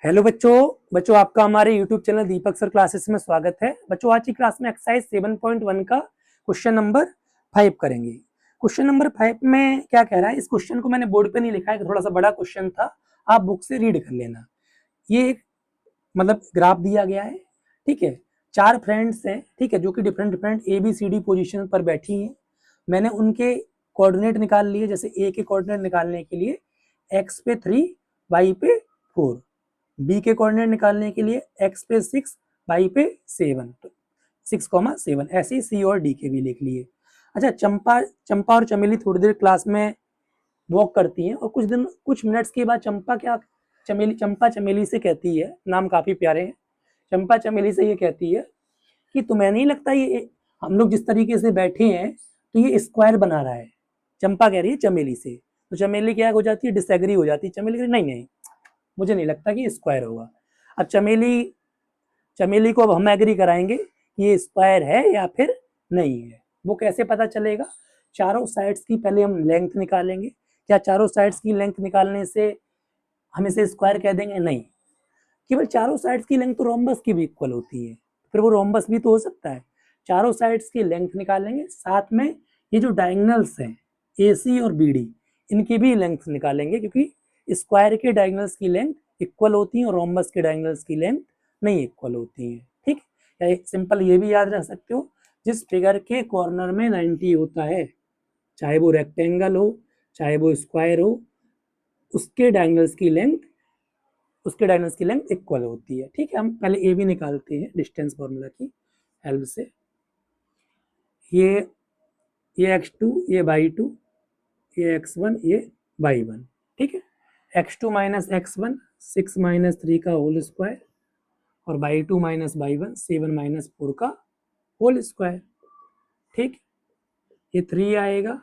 Hello बच्चों आपका हमारे यूट्यूब चैनल दीपक सर क्लासेस में स्वागत है। बच्चों आज की क्लास में एक्सरसाइज 7.1 का क्वेश्चन नंबर 5 करेंगे। क्वेश्चन नंबर 5 में क्या कह रहा है, इस क्वेश्चन को मैंने बोर्ड पे नहीं लिखा है, थोड़ा सा बड़ा क्वेश्चन था, आप बुक से रीड कर लेना। ये एक मतलब ग्राफ दिया गया है, ठीक है। 4 फ्रेंड्स हैं, ठीक है, जो कि डिफरेंट डिफरेंट ABCD पोजिशन पर बैठी हैं। मैंने उनके कोऑर्डिनेट निकाल लिए। जैसे ए के कोऑर्डिनेट निकालने के लिए x पे 3, y पे 4, बी के कोऑर्डिनेट निकालने के लिए x पे 6, y पे 7, तो 6,7, ऐसे ही सी और डी के भी लिख लिए। अच्छा, चंपा और चमेली थोड़ी देर क्लास में वॉक करती हैं और कुछ मिनट्स के बाद चंपा चमेली से कहती है, नाम काफी प्यारे हैं, चंपा चमेली से ये कहती है कि तुम्हें नहीं लगता ये हम लोग जिस तरीके से बैठे हैं तो ये स्क्वायर बना रहा है। चंपा कह रही है चमेली से, तो चमेली क्या हो जाती है, डिसएग्री हो जाती है। चमेली कह रही नहीं नहीं, मुझे नहीं लगता कि ये स्क्वायर होगा। अब चमेली को अब हम एग्री कराएंगे कि ये स्क्वायर है या फिर नहीं है। वो कैसे पता चलेगा? चारों साइड्स की पहले हम लेंथ निकालेंगे। क्या चारों साइड्स की लेंथ निकालने से हम इसे स्क्वायर कह देंगे? नहीं, केवल चारों साइड्स की लेंथ तो रोम्बस की भी इक्वल होती है, फिर वो रोम्बस भी तो हो सकता है। चारों साइड्स की लेंथ निकालेंगे, साथ में ये जो डायगोनल्स हैं AC और BD, इनकी भी लेंथ निकालेंगे, क्योंकि स्क्वायर के डायगोनल्स की लेंथ इक्वल होती है और रोम्बस के डायगोनल्स की लेंथ नहीं इक्वल होती है। ठीक, या सिंपल ये भी याद रख सकते हो, जिस फिगर के कॉर्नर में 90 होता है, चाहे वो रेक्टेंगल हो चाहे वो स्क्वायर हो, उसके डायगोनल्स की लेंथ इक्वल होती है। ठीक है, हम पहले ए भी निकालते हैं डिस्टेंस फॉर्मूला की हेल्प से। ये x2, ये y2, ये x1, ये y1। ठीक है, x2 माइनस x1 6 माइनस 3 का होल स्क्वायर, और y2 माइनस y1 7 माइनस 4 का होल स्क्वायर। ठीक, ये 3 आएगा,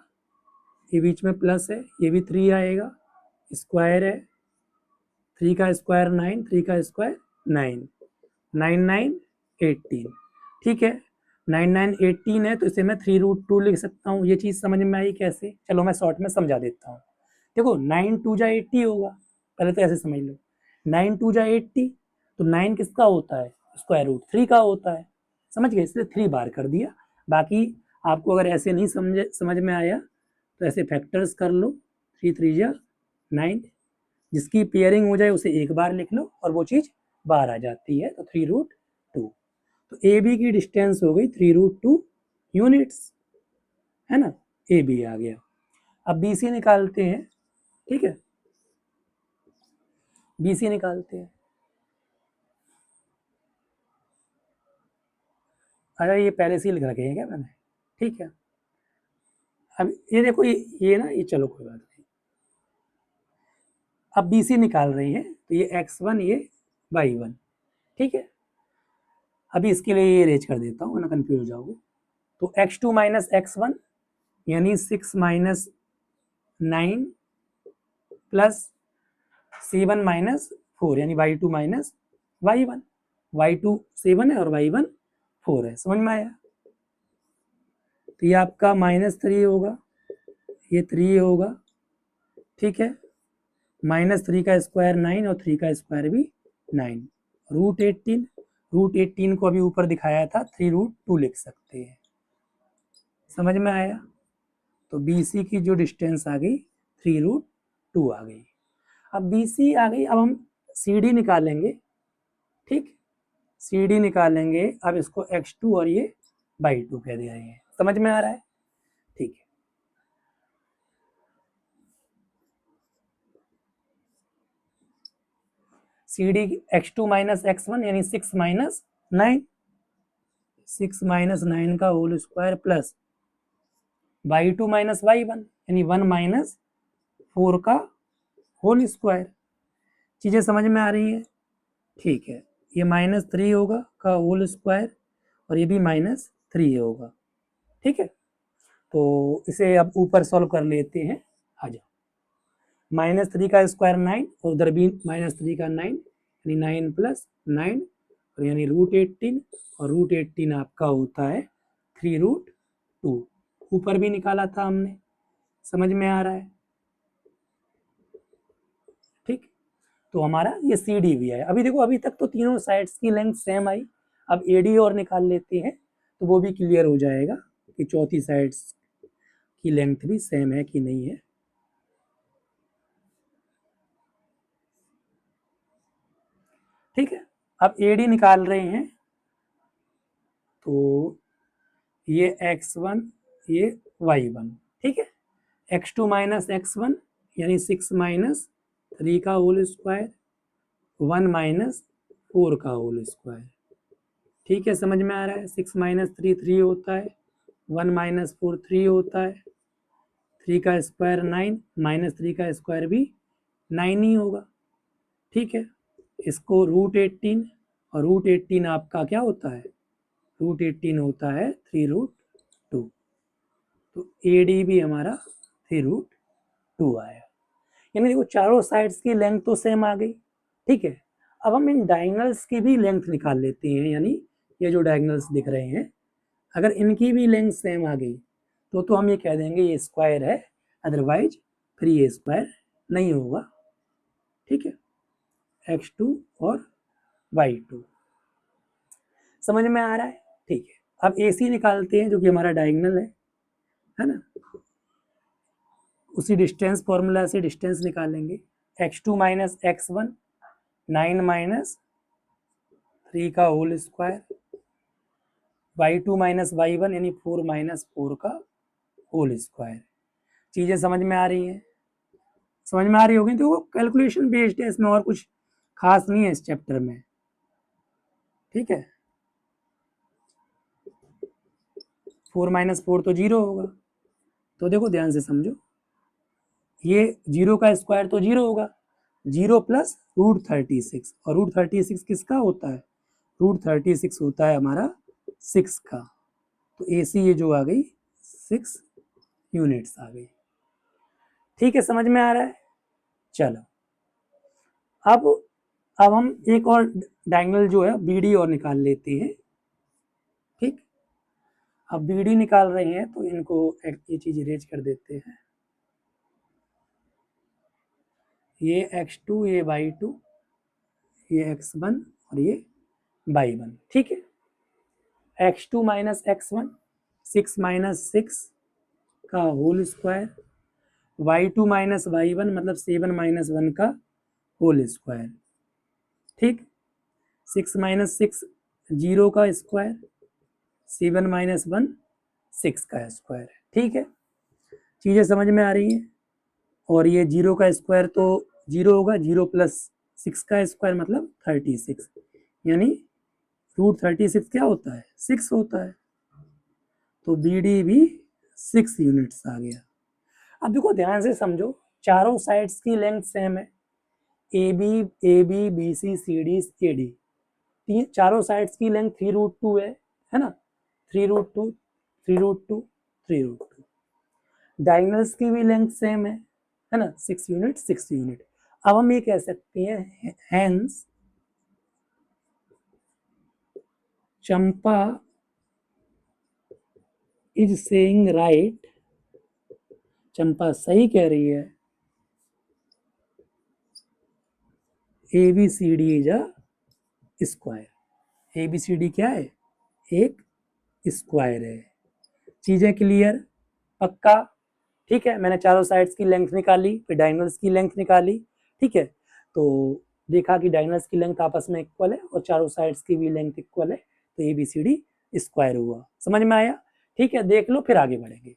ये बीच में प्लस है, ये भी 3 आएगा, स्क्वायर है, 3 का स्क्वायर 9, 3 का स्क्वायर 9, 9 9 18। ठीक है, 9 9 18 है, तो इसे मैं 3√2 लिख सकता हूँ। ये चीज़ समझ में आई कैसे? चलो मैं शॉर्ट में समझा देता हूँ। देखो 9 2 जा 80 होगा, पहले तो ऐसे समझ लो, 9 2 जा 80, तो 9 किसका होता है? √3 का होता है। समझ गए? इसलिए 3 बार कर दिया। बाकी आपको अगर ऐसे नहीं समझ में आया तो ऐसे फैक्टर्स कर लो, 3 3 जा 9, जिसकी पेयरिंग हो जाए उसे एक बार लिख लो और वो चीज़ बाहर आ जाती है, तो 3√2। तो ए बी की डिस्टेंस हो गई 3√2 यूनिट्स, है ना। ए बी आ गया। अब बी सी निकालते हैं। ठीक है, बी सी निकालते हैं। अरे ये पहले से ही लिख रखे हैं क्या मैंने? ठीक है, अब ये देखो, ये ना, ये चलो कोई बात नहीं। अब बी सी निकाल रही है, तो ये x1, ये y1। ठीक है, अभी इसके लिए ये अरेंज कर देता हूँ, ना कंफ्यूज हो जाओगे। तो x2 माइनस x1 यानी 6 माइनस 9 प्लस 7 माइनस 4 यानी y2 माइनस y1। y2 7 है और y1 4 है। समझ में आया? तो ये आपका -3 होगा, ये 3 होगा। ठीक है, -3 का स्क्वायर 9 और 3 का स्क्वायर भी 9, √18 को अभी ऊपर दिखाया था, 3√2 लिख सकते हैं। समझ में आया? तो BC की जो डिस्टेंस आ गई 3√2 आ गई। अब BC आ गई, अब हम CD निकालेंगे। ठीक, CD निकालेंगे। अब इसको x2 और ये y2 कह दिया है। समझ में आ रहा है? ठीक है, CD x2 माइनस x1 यानी 6 माइनस 9, 6 माइनस 9 का whole square plus y2 minus y1 यानी 1 माइनस 4 का होल स्क्वायर। चीजें समझ में आ रही है? ठीक है, ये -3 होगा का होल स्क्वायर और ये भी -3 होगा। ठीक है, तो इसे अब ऊपर सॉल्व कर लेते हैं। आ जाओ, -3 का स्क्वायर 9 और उधर भी -3 का 9 यानी 9 प्लस 9 और यानी √18, और √18 आपका होता है 3√2। ऊपर भी निकाला था हमने। समझ में आ रहा है? ठीक, तो हमारा ये सी डी भी है। अभी देखो अभी तक तो तीनों साइड्स की लेंथ सेम आई, अब ए डी और निकाल लेते हैं तो वो भी क्लियर हो जाएगा कि चौथी साइड्स की लेंथ भी सेम है कि नहीं है। ठीक है, अब ए डी निकाल रहे हैं तो ये x1 ये y1, ठीक है, x2 माइनस x1 यानी 6 माइनस 3 का होल स्क्वायर, 1 माइनस 4 का होल स्क्वायर। ठीक है, समझ में आ रहा है। 6 माइनस 3 3 होता है, 1 माइनस 4 3 होता है, 3 का स्क्वायर 9 माइनस 3 का स्क्वायर भी 9 ही होगा। ठीक है, इसको रूट 18 और रूट 18 आपका क्या होता है, रूट 18 होता है 3√2, तो ए डी भी हमारा 3√2 आया। यानी देखो चारों साइड्स की लेंथ तो सेम आ गई। ठीक है, अब हम इन डायगोनल्स की भी लेंथ निकाल लेते हैं, यानी ये जो डायगोनल्स दिख रहे हैं अगर इनकी भी लेंथ सेम आ गई तो हम ये कह देंगे ये स्क्वायर है, अदरवाइज फिर ये स्क्वायर नहीं होगा। ठीक है, x2 और y2 समझ में आ रहा है। ठीक है, अब AC निकालते हैं जो कि हमारा डायगोनल है ना, उसी डिस्टेंस फॉर्मूला से डिस्टेंस निकालेंगे। x2 माइनस x1 9 माइनस 3 का whole square, y2 minus y1 यानी 4 माइनस 4 का होल स्क्वायर। चीजें समझ में आ रही हैं, समझ में आ रही होगी। तो कैलकुलेशन बेस्ड है, इसमें और कुछ खास नहीं है इस चैप्टर में। ठीक है, 4 माइनस 4 तो 0 होगा, तो देखो ध्यान से समझो, ये 0 का स्क्वायर तो 0 होगा, 0 प्लस √36, और √36 किसका होता है, √36 होता है हमारा 6 का। तो AC ये जो आ गई 6 यूनिट्स आ गई। ठीक है, समझ में आ रहा है। चलो अब हम एक और डायगोनल जो है BD और निकाल लेते हैं। ठीक, अब BD निकाल रहे हैं तो इनको ये चीज इरेज कर देते हैं, ये x2 ये y2 ये x1 और ये y1। ठीक है, x2 माइनस x1 6 माइनस 6 का whole square, y2 minus y1 मतलब 7 माइनस 1 का होल स्क्वायर। ठीक, 6 माइनस 6 0 का स्क्वायर, 7 माइनस 1 6 का स्क्वायर। ठीक है, चीजें समझ में आ रही हैं। और ये 0 का स्क्वायर तो 0 होगा, 0 प्लस 6 का स्क्वायर मतलब 36, यानी √36 क्या होता है, 6 होता है। तो BD भी 6 यूनिट्स आ गया। अब देखो ध्यान से समझो, चारों साइड्स की लेंथ सेम है, AB BC CD AD, चारों साइड्स की लेंथ 3√2 है ना, 3√2 3√2 3√2। डायगोनल्स की भी लेंथ सेम है ना, 6 यूनिट 6 यूनिट। अब हम ये कह सकते हैं hence Champa is saying right, Champa सही कह रही है, ABCD is a square. ABCD क्या है, एक स्क्वायर है। चीजें क्लियर, पक्का। ठीक है, मैंने चारों साइड्स की लेंथ निकाली, फिर डायगोनल्स की लेंथ निकाली। ठीक है, तो देखा कि डायगोनल्स की लेंथ आपस में इक्वल है और चारों साइड्स की भी लेंथ इक्वल है, तो ABCD स्क्वायर हुआ। समझ में आया। ठीक है, देख लो फिर आगे बढ़ेंगे।